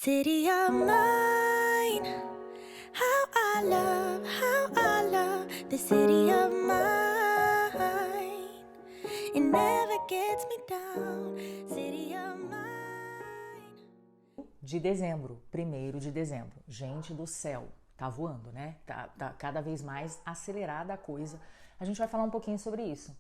City of mine, how I love the city of mine. It never gets me down, city of mine. De dezembro, 1º de dezembro. Gente do céu, tá voando, né? Tá cada vez mais acelerada a coisa. A gente vai falar um pouquinho sobre isso.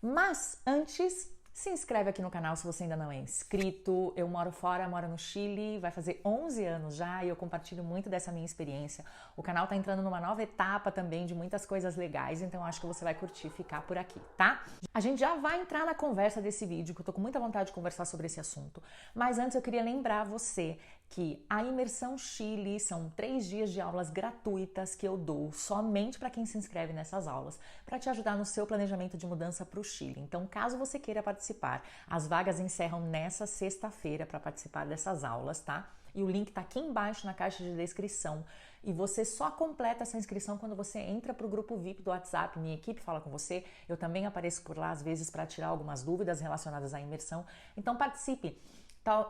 Mas antes, se inscreve aqui no canal se você ainda não é inscrito. Eu moro fora, moro no Chile, vai fazer 11 anos já e eu compartilho muito dessa minha experiência. O canal tá entrando numa nova etapa também de muitas coisas legais, então acho que você vai curtir ficar por aqui, tá? A gente já vai entrar na conversa desse vídeo, que eu tô com muita vontade de conversar sobre esse assunto. Mas antes eu queria lembrar você que a Imersão Chile são 3 dias de aulas gratuitas que eu dou somente para quem se inscreve nessas aulas, para te ajudar no seu planejamento de mudança para o Chile. Então, caso você queira participar, as vagas encerram nessa sexta-feira para participar dessas aulas, tá? E o link tá aqui embaixo na caixa de descrição. E você só completa essa inscrição quando você entra para o grupo VIP do WhatsApp. Minha equipe fala com você. Eu também apareço por lá às vezes para tirar algumas dúvidas relacionadas à imersão. Então participe.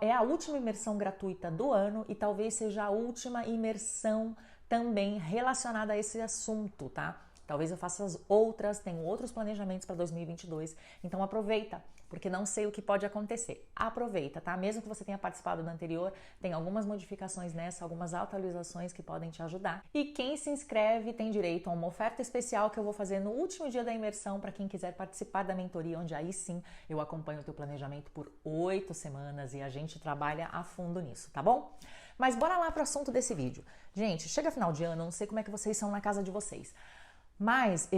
É a última imersão gratuita do ano e talvez seja a última imersão também relacionada a esse assunto, tá? Talvez eu faça as outras, tenho outros planejamentos para 2022, então aproveita, porque não sei o que pode acontecer. Aproveita, tá? Mesmo que você tenha participado do anterior, tem algumas modificações nessa, algumas atualizações que podem te ajudar. E quem se inscreve tem direito a uma oferta especial que eu vou fazer no último dia da imersão para quem quiser participar da mentoria, onde aí sim eu acompanho o teu planejamento por 8 semanas e a gente trabalha a fundo nisso, tá bom? Mas bora lá pro assunto desse vídeo. Gente, chega final de ano, não sei como é que vocês são na casa de vocês. Mas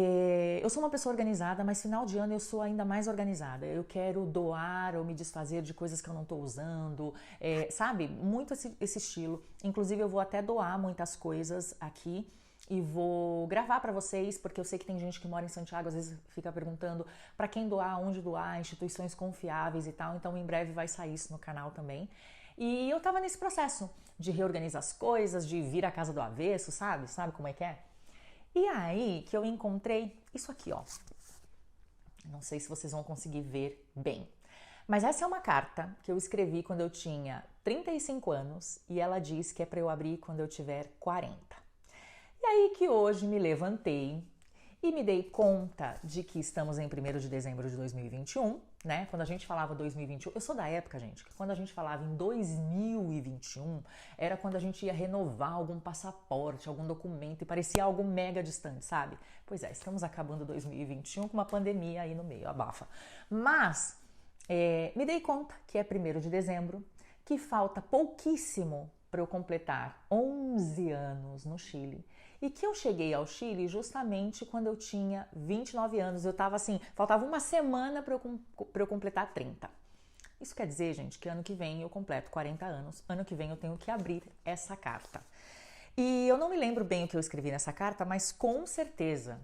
eu sou uma pessoa organizada, mas final de ano eu sou ainda mais organizada. Eu quero doar ou me desfazer de coisas que eu não estou usando, sabe? Muito esse estilo. Inclusive eu vou até doar muitas coisas aqui e vou gravar para vocês, porque eu sei que tem gente que mora em Santiago, às vezes fica perguntando para quem doar, onde doar, instituições confiáveis e tal. Então em breve vai sair isso no canal também. E eu tava nesse processo de reorganizar as coisas, de vir à casa do avesso, sabe? Sabe como é que é? E aí que eu encontrei isso aqui, ó. Não sei se vocês vão conseguir ver bem. Mas essa é uma carta que eu escrevi quando eu tinha 35 anos e ela diz que é para eu abrir quando eu tiver 40. E aí que hoje me levantei e me dei conta de que estamos em 1º de dezembro de 2021, né? Quando a gente falava 2021, eu sou da época, gente, que quando a gente falava em 2021, era quando a gente ia renovar algum passaporte, algum documento e parecia algo mega distante, sabe? Pois é, estamos acabando 2021 com uma pandemia aí no meio, abafa. Mas me dei conta que é 1º de dezembro, que falta pouquíssimo para eu completar 11 anos no Chile e que eu cheguei ao Chile justamente quando eu tinha 29 anos. Eu tava assim, faltava uma semana para eu completar 30. Isso quer dizer, gente, que ano que vem eu completo 40 anos. Ano que vem eu tenho que abrir essa carta. E eu não me lembro bem o que eu escrevi nessa carta, mas com certeza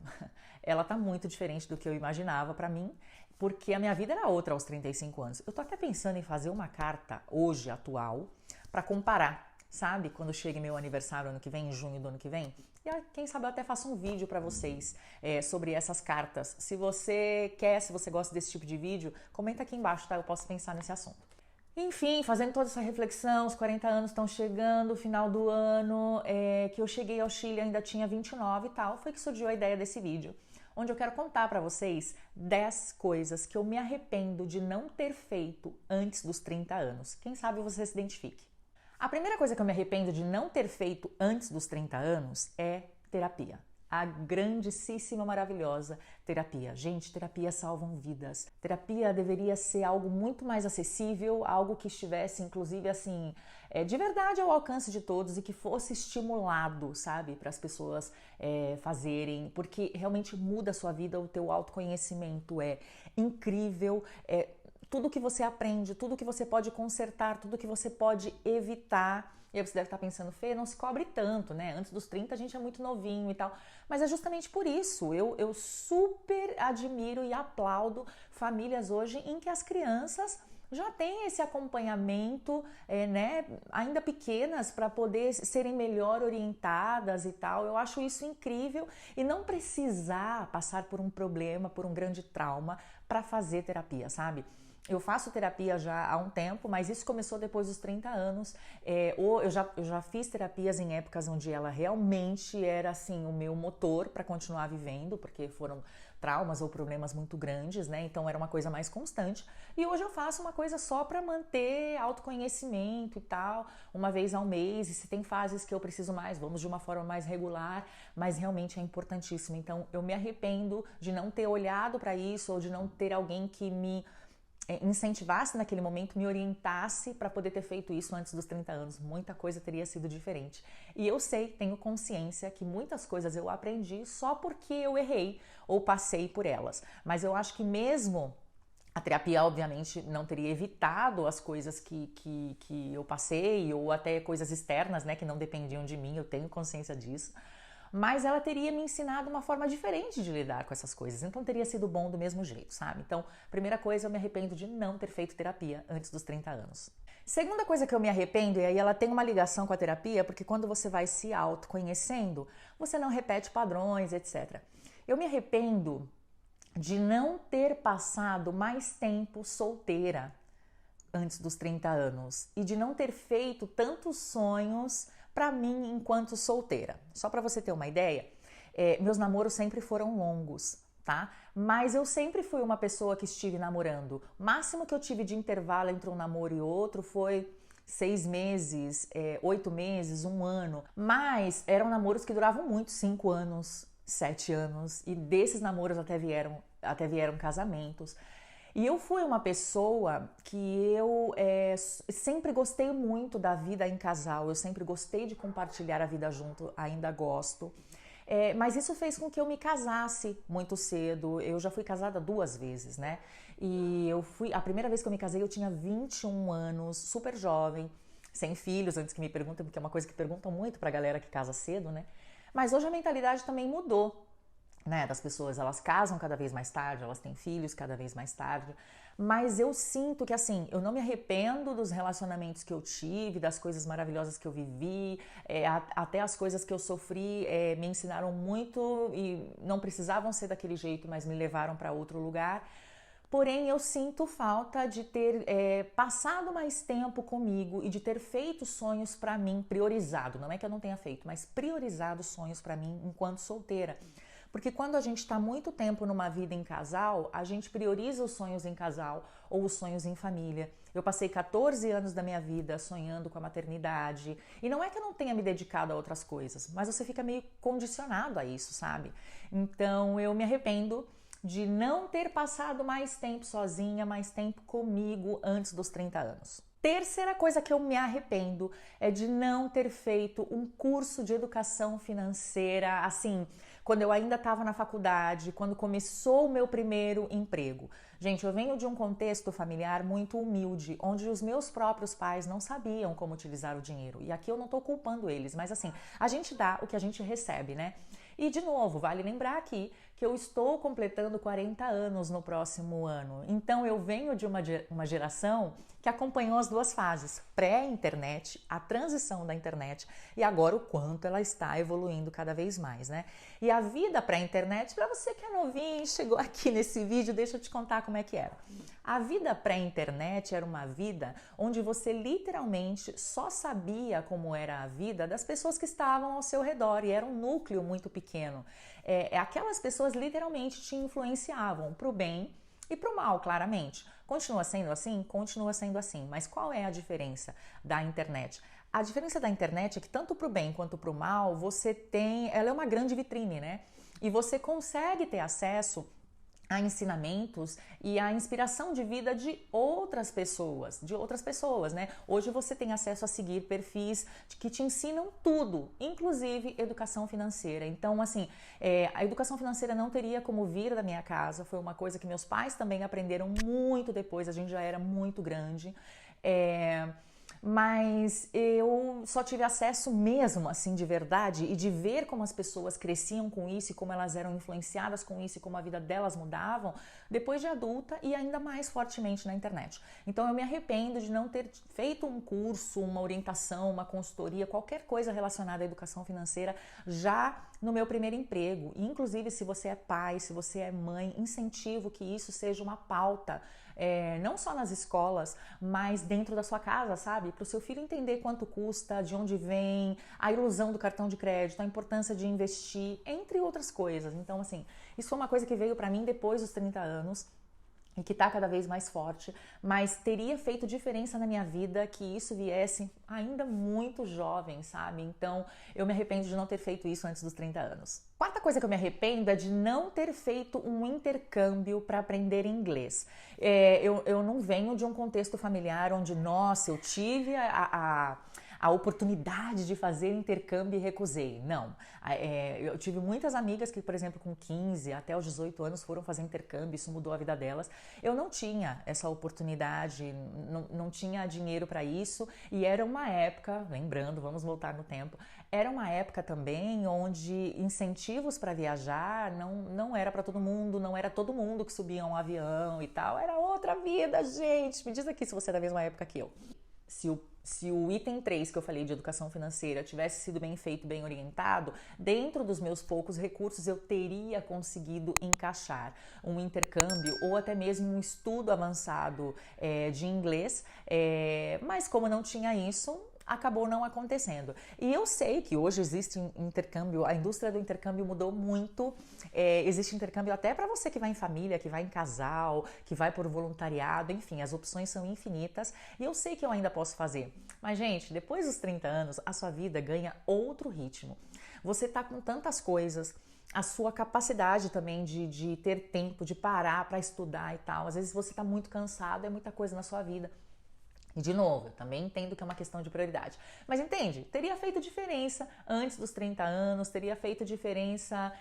ela tá muito diferente do que eu imaginava para mim, porque a minha vida era outra aos 35 anos. Eu tô até pensando em fazer uma carta hoje, atual, para comparar, sabe? Quando chega meu aniversário ano que vem, em junho do ano que vem. E aí, quem sabe eu até faço um vídeo para vocês sobre essas cartas. Se você quer, se você gosta desse tipo de vídeo, comenta aqui embaixo, tá? Eu posso pensar nesse assunto. Enfim, fazendo toda essa reflexão, os 40 anos estão chegando, final do ano, que eu cheguei ao Chile ainda tinha 29 e tal, foi que surgiu a ideia desse vídeo, onde eu quero contar para vocês 10 coisas que eu me arrependo de não ter feito antes dos 30 anos. Quem sabe você se identifique. A primeira coisa que eu me arrependo de não ter feito antes dos 30 anos é terapia. A grandíssima, maravilhosa terapia. Gente, terapia salvam vidas. Terapia deveria ser algo muito mais acessível, algo que estivesse, inclusive, assim, de verdade ao alcance de todos e que fosse estimulado, sabe, para as pessoas fazerem, porque realmente muda a sua vida, o teu autoconhecimento é incrível, tudo que você aprende, tudo que você pode consertar, tudo que você pode evitar. E aí você deve estar pensando, Fê, não se cobre tanto, né? Antes dos 30 a gente é muito novinho e tal. Mas é justamente por isso. Eu super admiro e aplaudo famílias hoje em que as crianças já têm esse acompanhamento, né, ainda pequenas, para poder serem melhor orientadas e tal. Eu acho isso incrível e não precisar passar por um problema, por um grande trauma para fazer terapia, sabe? Eu faço terapia já há um tempo, mas isso começou depois dos 30 anos. Eu já fiz terapias em épocas onde ela realmente era assim o meu motor para continuar vivendo, porque foram traumas ou problemas muito grandes, né? Então era uma coisa mais constante. E hoje eu faço uma coisa só para manter autoconhecimento e tal, uma vez ao mês. E se tem fases que eu preciso mais, vamos de uma forma mais regular, mas realmente é importantíssimo. Então eu me arrependo de não ter olhado para isso ou de não ter alguém que me incentivasse naquele momento, me orientasse para poder ter feito isso antes dos 30 anos. Muita coisa teria sido diferente. E eu sei, tenho consciência que muitas coisas eu aprendi só porque eu errei ou passei por elas. Mas eu acho que mesmo a terapia, obviamente, não teria evitado as coisas que eu passei ou até coisas externas, né, que não dependiam de mim, eu tenho consciência disso. Mas ela teria me ensinado uma forma diferente de lidar com essas coisas, então teria sido bom do mesmo jeito, sabe? Então, primeira coisa, eu me arrependo de não ter feito terapia antes dos 30 anos. Segunda coisa que eu me arrependo, e aí ela tem uma ligação com a terapia, porque quando você vai se autoconhecendo, você não repete padrões, etc. Eu me arrependo de não ter passado mais tempo solteira antes dos 30 anos e de não ter feito tantos sonhos para mim enquanto solteira. Só para você ter uma ideia, meus namoros sempre foram longos, tá? Mas eu sempre fui uma pessoa que estive namorando. O máximo que eu tive de intervalo entre um namoro e outro foi 6 meses, 8 meses, 1 ano. Mas eram namoros que duravam muito, 5 anos, 7 anos. E desses namoros até vieram casamentos. E eu fui uma pessoa que eu sempre gostei muito da vida em casal, eu sempre gostei de compartilhar a vida junto, ainda gosto. Mas isso fez com que eu me casasse muito cedo. Eu já fui casada 2 vezes, né? E a primeira vez que eu me casei eu tinha 21 anos, super jovem, sem filhos, antes que me perguntem, porque é uma coisa que perguntam muito pra galera que casa cedo, né? Mas hoje a mentalidade também mudou. Né, das pessoas, elas casam cada vez mais tarde, elas têm filhos cada vez mais tarde, mas eu sinto que assim, eu não me arrependo dos relacionamentos que eu tive, das coisas maravilhosas que eu vivi, até as coisas que eu sofri me ensinaram muito e não precisavam ser daquele jeito, mas me levaram para outro lugar. Porém, eu sinto falta de ter passado mais tempo comigo e de ter feito sonhos para mim, priorizado, não é que eu não tenha feito, mas priorizado sonhos para mim enquanto solteira. Porque quando a gente está muito tempo numa vida em casal, a gente prioriza os sonhos em casal ou os sonhos em família. Eu passei 14 anos da minha vida sonhando com a maternidade. E não é que eu não tenha me dedicado a outras coisas, mas você fica meio condicionado a isso, sabe? Então eu me arrependo de não ter passado mais tempo sozinha, mais tempo comigo antes dos 30 anos. Terceira coisa que eu me arrependo é de não ter feito um curso de educação financeira, assim, quando eu ainda estava na faculdade, quando começou o meu primeiro emprego. Gente, eu venho de um contexto familiar muito humilde, onde os meus próprios pais não sabiam como utilizar o dinheiro. E aqui eu não estou culpando eles, mas assim, a gente dá o que a gente recebe, né? E de novo, vale lembrar aqui que eu estou completando 40 anos no próximo ano. Então eu venho de uma geração que acompanhou as 2 fases, pré-internet, a transição da internet e agora o quanto ela está evoluindo cada vez mais, né? E a vida pré-internet, para você que é novinho, chegou aqui nesse vídeo, deixa eu te contar como é que era. A vida pré-internet era uma vida onde você literalmente só sabia como era a vida das pessoas que estavam ao seu redor e era um núcleo muito pequeno. Aquelas pessoas literalmente te influenciavam para o bem e para o mal, claramente. Continua sendo assim? Continua sendo assim. Mas qual é a diferença da internet? A diferença da internet é que tanto para o bem quanto para o mal, ela é uma grande vitrine, né? E você consegue ter acesso a ensinamentos e a inspiração de vida de outras pessoas, né? Hoje você tem acesso a seguir perfis que te ensinam tudo, inclusive educação financeira. Então, assim, a educação financeira não teria como vir da minha casa, foi uma coisa que meus pais também aprenderam muito depois, a gente já era muito grande. Mas eu só tive acesso mesmo, assim, de verdade, e de ver como as pessoas cresciam com isso e como elas eram influenciadas com isso e como a vida delas mudavam depois de adulta e ainda mais fortemente na internet. Então eu me arrependo de não ter feito um curso, uma orientação, uma consultoria, qualquer coisa relacionada à educação financeira já no meu primeiro emprego. E, inclusive, se você é pai, se você é mãe, incentivo que isso seja uma pauta não só nas escolas, mas dentro da sua casa, sabe? Para o seu filho entender quanto custa, de onde vem, a ilusão do cartão de crédito, a importância de investir, entre outras coisas. Então, assim, isso foi uma coisa que veio para mim depois dos 30 anos, e que está cada vez mais forte, mas teria feito diferença na minha vida que isso viesse ainda muito jovem, sabe? Então, eu me arrependo de não ter feito isso antes dos 30 anos. Quarta coisa que eu me arrependo é de não ter feito um intercâmbio para aprender inglês. Eu não venho de um contexto familiar onde, nossa, eu tive a oportunidade de fazer intercâmbio e recusei. Não. Eu tive muitas amigas que, por exemplo, com 15 até os 18 anos foram fazer intercâmbio, isso mudou a vida delas. Eu não tinha essa oportunidade, não tinha dinheiro para isso, e era uma época, lembrando, vamos voltar no tempo, era uma época também onde incentivos para viajar não era para todo mundo, não era todo mundo que subia um avião e tal, era outra vida, gente. Me diz aqui se você é da mesma época que eu. Se o item 3 que eu falei de educação financeira tivesse sido bem feito, bem orientado, dentro dos meus poucos recursos eu teria conseguido encaixar um intercâmbio ou até mesmo um estudo avançado de inglês, mas como não tinha isso, acabou não acontecendo. E eu sei que hoje existe intercâmbio, a indústria do intercâmbio mudou muito, existe intercâmbio até para você que vai em família, que vai em casal, que vai por voluntariado, enfim, as opções são infinitas e eu sei que eu ainda posso fazer. Mas, gente, depois dos 30 anos, a sua vida ganha outro ritmo. Você tá com tantas coisas, a sua capacidade também de ter tempo, de parar para estudar e tal. Às vezes você tá muito cansado, é muita coisa na sua vida. E de novo, eu também entendo que é uma questão de prioridade. Mas entende? Teria feito diferença antes dos 30 anos, teria feito diferença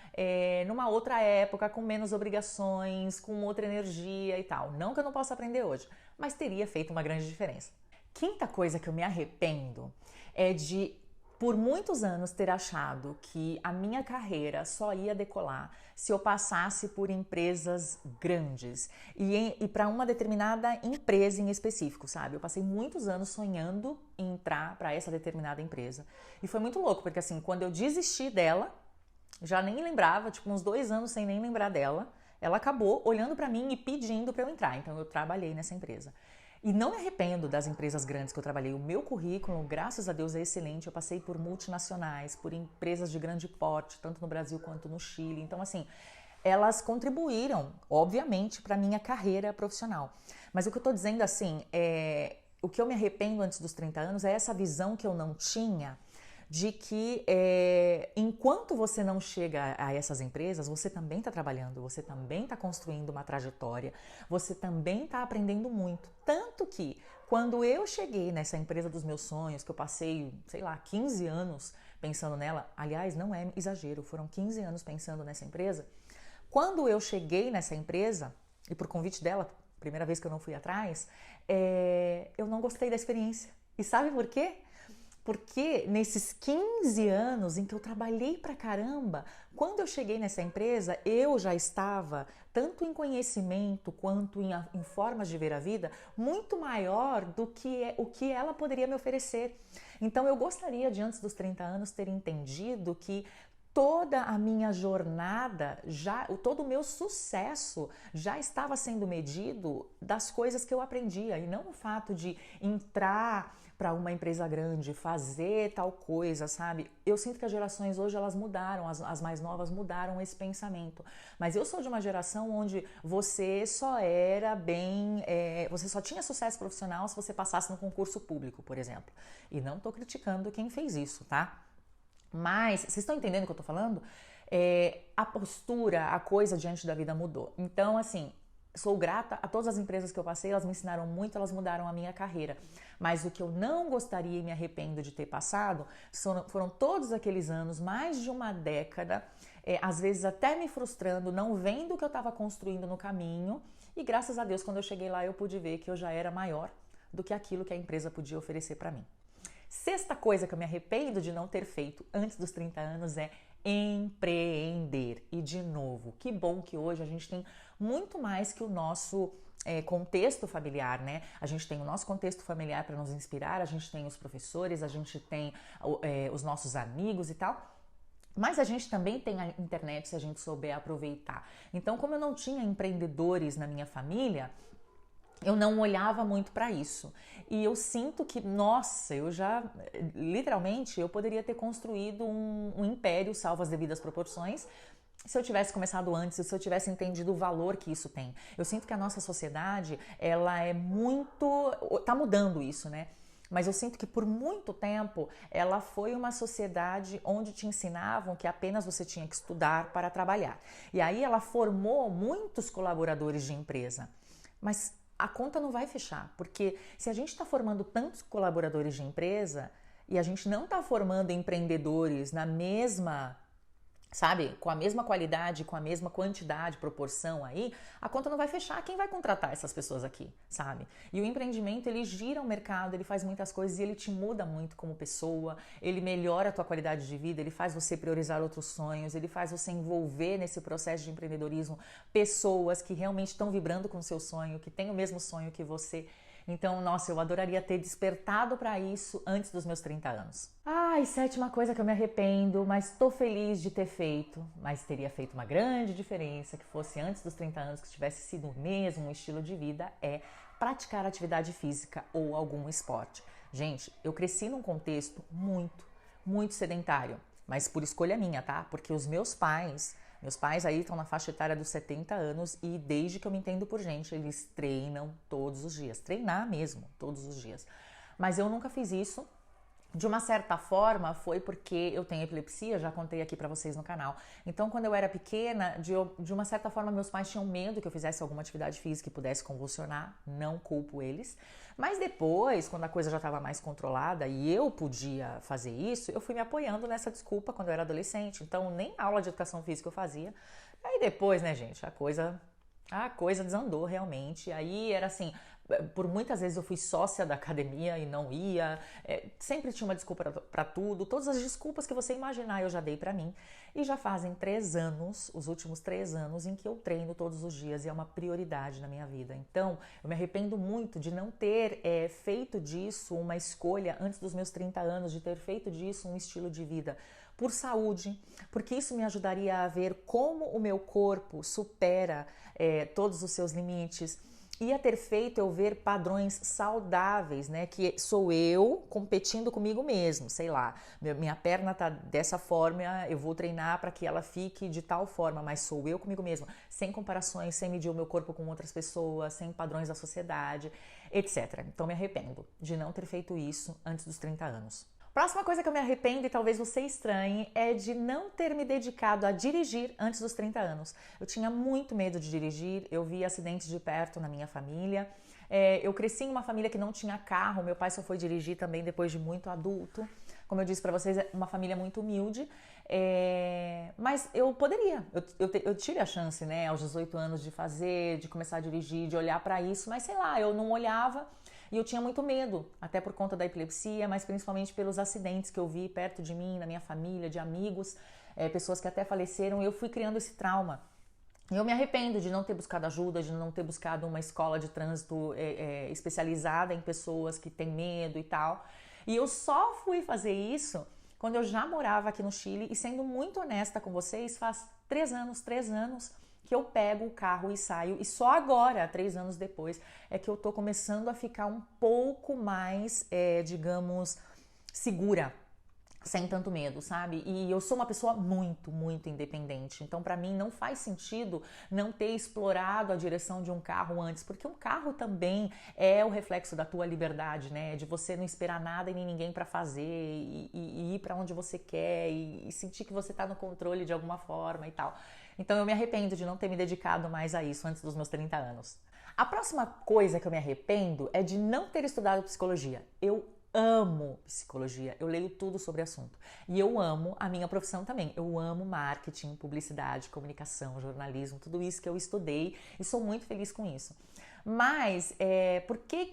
numa outra época, com menos obrigações, com outra energia e tal. Não que eu não possa aprender hoje, mas teria feito uma grande diferença. Quinta coisa que eu me arrependo é de, por muitos anos, ter achado que a minha carreira só ia decolar se eu passasse por empresas grandes e para uma determinada empresa em específico, sabe? Eu passei muitos anos sonhando em entrar para essa determinada empresa. E foi muito louco, porque assim, quando eu desisti dela, já nem lembrava, tipo uns 2 anos sem nem lembrar dela, ela acabou olhando para mim e pedindo para eu entrar. Então eu trabalhei nessa empresa. E não me arrependo das empresas grandes que eu trabalhei. O meu currículo, graças a Deus, é excelente. Eu passei por multinacionais, por empresas de grande porte, tanto no Brasil quanto no Chile. Então, assim, elas contribuíram, obviamente, para a minha carreira profissional. Mas o que eu estou dizendo, assim, o que eu me arrependo antes dos 30 anos é essa visão que eu não tinha de que enquanto você não chega a essas empresas, você também está trabalhando, você também está construindo uma trajetória, você também está aprendendo muito. Tanto que quando eu cheguei nessa empresa dos meus sonhos, que eu passei, sei lá, 15 anos pensando nela, aliás, não é exagero, foram 15 anos pensando nessa empresa, quando eu cheguei nessa empresa, e por convite dela, primeira vez que eu não fui atrás, eu não gostei da experiência. E sabe por quê? Porque nesses 15 anos em que eu trabalhei pra caramba, quando eu cheguei nessa empresa, eu já estava, tanto em conhecimento quanto em formas de ver a vida, muito maior do que o que ela poderia me oferecer. Então eu gostaria de, antes dos 30 anos, ter entendido que toda a minha jornada, todo o meu sucesso já estava sendo medido das coisas que eu aprendia e não o fato de entrar para uma empresa grande, fazer tal coisa, sabe? Eu sinto que as gerações hoje elas mudaram, as mais novas mudaram esse pensamento. Mas eu sou de uma geração onde você só era você só tinha sucesso profissional se você passasse no concurso público, por exemplo. E não estou criticando quem fez isso, tá? Mas, vocês estão entendendo o que eu tô falando? A postura, a coisa diante da vida mudou. Então, assim, sou grata a todas as empresas que eu passei, elas me ensinaram muito, elas mudaram a minha carreira. Mas o que eu não gostaria e me arrependo de ter passado foram todos aqueles anos, mais de uma década, às vezes até me frustrando, não vendo o que eu estava construindo no caminho. E graças a Deus, quando eu cheguei lá, eu pude ver que eu já era maior do que aquilo que a empresa podia oferecer para mim. Sexta coisa que eu me arrependo de não ter feito antes dos 30 anos é empreender. E de novo, que bom que hoje a gente tem muito mais que o nosso contexto familiar, né? A gente tem o nosso contexto familiar para nos inspirar, a gente tem os professores, a gente tem os nossos amigos e tal. Mas a gente também tem a internet se a gente souber aproveitar. Então, como eu não tinha empreendedores na minha família, eu não olhava muito para isso. E eu sinto que, nossa, eu já, literalmente, eu poderia ter construído um império, salvo as devidas proporções, se eu tivesse começado antes, se eu tivesse entendido o valor que isso tem. Eu sinto que a nossa sociedade, ela é muito... tá mudando isso, né? Mas eu sinto que por muito tempo ela foi uma sociedade onde te ensinavam que apenas você tinha que estudar para trabalhar. E aí ela formou muitos colaboradores de empresa. Mas a conta não vai fechar, porque se a gente está formando tantos colaboradores de empresa e a gente não está formando empreendedores na mesma, sabe, com a mesma qualidade, com a mesma quantidade, proporção aí, a conta não vai fechar. Quem vai contratar essas pessoas aqui, sabe? E o empreendimento, ele gira o mercado, ele faz muitas coisas e ele te muda muito como pessoa, ele melhora a tua qualidade de vida, ele faz você priorizar outros sonhos, ele faz você envolver nesse processo de empreendedorismo pessoas que realmente estão vibrando com o seu sonho, que têm o mesmo sonho que você. Então, nossa, eu adoraria ter despertado para isso antes dos meus 30 anos. E sétima coisa que eu me arrependo, mas tô feliz de ter feito, mas teria feito uma grande diferença, que fosse antes dos 30 anos, que tivesse sido o mesmo estilo de vida, é praticar atividade física ou algum esporte. Gente, eu cresci num contexto muito sedentário, mas por escolha minha, tá? Porque os meus pais aí estão na faixa etária dos 70 anos e desde que eu me entendo por gente, eles treinam todos os dias. Treinar mesmo, todos os dias. Mas eu nunca fiz isso. De uma certa forma, foi porque eu tenho epilepsia, já contei aqui pra vocês no canal. Então, quando eu era pequena, de uma certa forma, meus pais tinham medo que eu fizesse alguma atividade física e pudesse convulsionar. Não culpo eles. Mas depois, quando a coisa já estava mais controlada e eu podia fazer isso, eu fui me apoiando nessa desculpa quando eu era adolescente. Então, nem aula de educação física eu fazia. Aí depois, né, gente, a coisa desandou realmente. Aí era assim... Por muitas vezes eu fui sócia da academia e não ia, sempre tinha uma desculpa para tudo, todas as desculpas que você imaginar eu já dei para mim. E já fazem 3 anos, os últimos 3 anos, em que eu treino todos os dias e é uma prioridade na minha vida. Então, eu me arrependo muito de não ter feito disso uma escolha antes dos meus 30 anos, de ter feito disso um estilo de vida por saúde, porque isso me ajudaria a ver como o meu corpo supera todos os seus limites. Ia ter feito eu ver padrões saudáveis, né? Que sou eu competindo comigo mesmo, sei lá. Minha perna tá dessa forma, eu vou treinar para que ela fique de tal forma, mas sou eu comigo mesma, sem comparações, sem medir o meu corpo com outras pessoas, sem padrões da sociedade, etc. Então me arrependo de não ter feito isso antes dos 30 anos. Próxima coisa que eu me arrependo, e talvez você estranhe, é de não ter me dedicado a dirigir antes dos 30 anos. Eu tinha muito medo de dirigir, eu vi acidentes de perto na minha família. Eu cresci em uma família que não tinha carro, meu pai só foi dirigir também depois de muito adulto. Como eu disse pra vocês, é uma família muito humilde. Mas eu poderia, eu tive a chance, né, aos 18 anos de fazer, de começar a dirigir, de olhar pra isso, mas sei lá, eu não olhava. E eu tinha muito medo, até por conta da epilepsia, mas principalmente pelos acidentes que eu vi perto de mim, na minha família, de amigos, pessoas que até faleceram, e eu fui criando esse trauma. E eu me arrependo de não ter buscado ajuda, de não ter buscado uma escola de trânsito especializada em pessoas que têm medo e tal. E eu só fui fazer isso quando eu já morava aqui no Chile, e sendo muito honesta com vocês, faz 3 anos que eu pego o carro e saio, e só agora, 3 anos depois, é que eu tô começando a ficar um pouco mais, digamos, segura, sem tanto medo, sabe? E eu sou uma pessoa muito independente, então pra mim não faz sentido não ter explorado a direção de um carro antes, porque um carro também é o reflexo da tua liberdade, né? De você não esperar nada e nem ninguém pra fazer, e ir pra onde você quer, e sentir que você tá no controle de alguma forma e tal. Então eu me arrependo de não ter me dedicado mais a isso antes dos meus 30 anos. A próxima coisa que eu me arrependo é de não ter estudado psicologia. Eu amo psicologia, eu leio tudo sobre o assunto. E eu amo a minha profissão também. Eu amo marketing, publicidade, comunicação, jornalismo, tudo isso que eu estudei e sou muito feliz com isso. Mas por que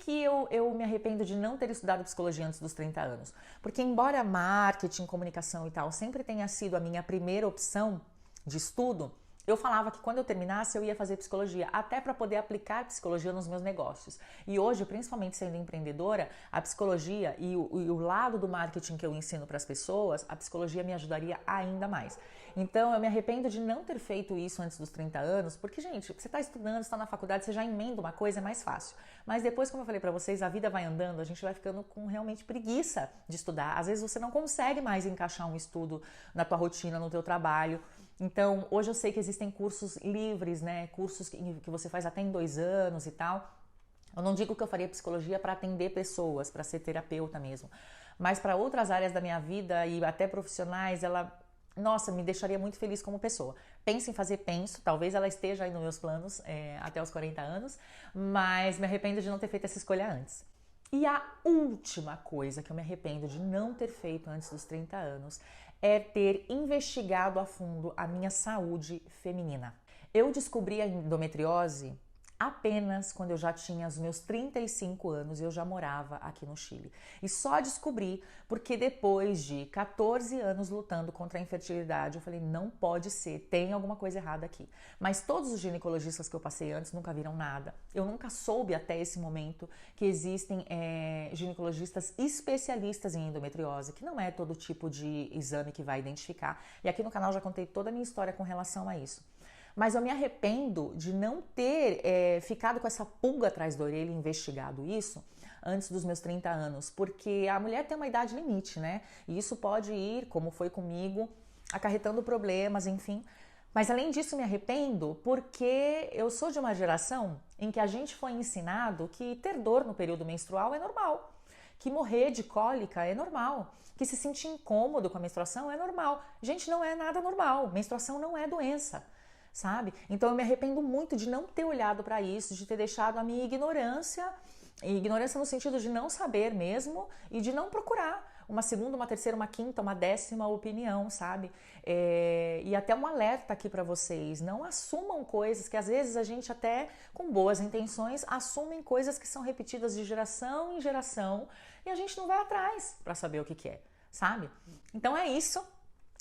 eu me arrependo de não ter estudado psicologia antes dos 30 anos? Porque embora marketing, comunicação e tal sempre tenha sido a minha primeira opção de estudo, eu falava que quando eu terminasse eu ia fazer psicologia, até para poder aplicar psicologia nos meus negócios. E hoje, principalmente sendo empreendedora, a psicologia e o lado do marketing que eu ensino para as pessoas, a psicologia me ajudaria ainda mais. Então, eu me arrependo de não ter feito isso antes dos 30 anos, porque, gente, você está estudando, você está na faculdade, você já emenda uma coisa, é mais fácil. Mas depois, como eu falei para vocês, a vida vai andando, a gente vai ficando com realmente preguiça de estudar. Às vezes você não consegue mais encaixar um estudo na tua rotina, no teu trabalho. Então, hoje eu sei que existem cursos livres, né? Cursos que você faz até em 2 anos e tal. Eu não digo que eu faria psicologia para atender pessoas, para ser terapeuta mesmo. Mas para outras áreas da minha vida e até profissionais, nossa, me deixaria muito feliz como pessoa. Penso em fazer, talvez ela esteja aí nos meus planos até os 40 anos, mas me arrependo de não ter feito essa escolha antes. E a última coisa que eu me arrependo de não ter feito antes dos 30 anos é ter investigado a fundo a minha saúde feminina. Eu descobri a endometriose apenas quando eu já tinha os meus 35 anos e eu já morava aqui no Chile. E só descobri porque depois de 14 anos lutando contra a infertilidade, eu falei, não pode ser, tem alguma coisa errada aqui. Mas todos os ginecologistas que eu passei antes nunca viram nada. Eu nunca soube até esse momento que existem ginecologistas especialistas em endometriose, que não é todo tipo de exame que vai identificar. E aqui no canal já contei toda a minha história com relação a isso. Mas eu me arrependo de não ter ficado com essa pulga atrás da orelha e investigado isso antes dos meus 30 anos, porque a mulher tem uma idade limite, né? E isso pode ir, como foi comigo, acarretando problemas, enfim. Mas além disso, me arrependo porque eu sou de uma geração em que a gente foi ensinado que ter dor no período menstrual é normal, que morrer de cólica é normal, que se sentir incômodo com a menstruação é normal. Gente, não é nada normal, menstruação não é doença. Sabe? Então eu me arrependo muito de não ter olhado para isso, de ter deixado a minha ignorância no sentido de não saber mesmo e de não procurar uma segunda, uma terceira, uma quinta, uma 10ª opinião, sabe? E até um alerta aqui para vocês, não assumam coisas que às vezes a gente até com boas intenções assumem coisas que são repetidas de geração em geração e a gente não vai atrás para saber o que é, sabe? Então é isso.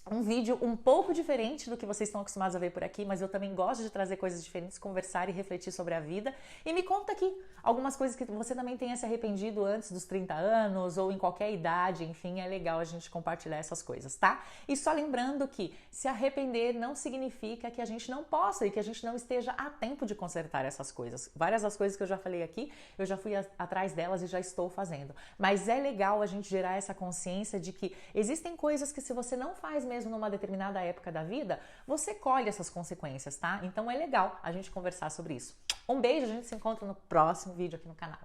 Um vídeo um pouco diferente do que vocês estão acostumados a ver por aqui, mas eu também gosto de trazer coisas diferentes, conversar e refletir sobre a vida. E me conta aqui algumas coisas que você também tenha se arrependido antes dos 30 anos ou em qualquer idade, enfim, é legal a gente compartilhar essas coisas, tá? E só lembrando que se arrepender não significa que a gente não possa e que a gente não esteja a tempo de consertar essas coisas. Várias das coisas que eu já falei aqui, eu já fui atrás delas e já estou fazendo. Mas é legal a gente gerar essa consciência de que existem coisas que se você não faz mesmo numa determinada época da vida, você colhe essas consequências, tá? Então é legal a gente conversar sobre isso. Um beijo, a gente se encontra no próximo vídeo aqui no canal.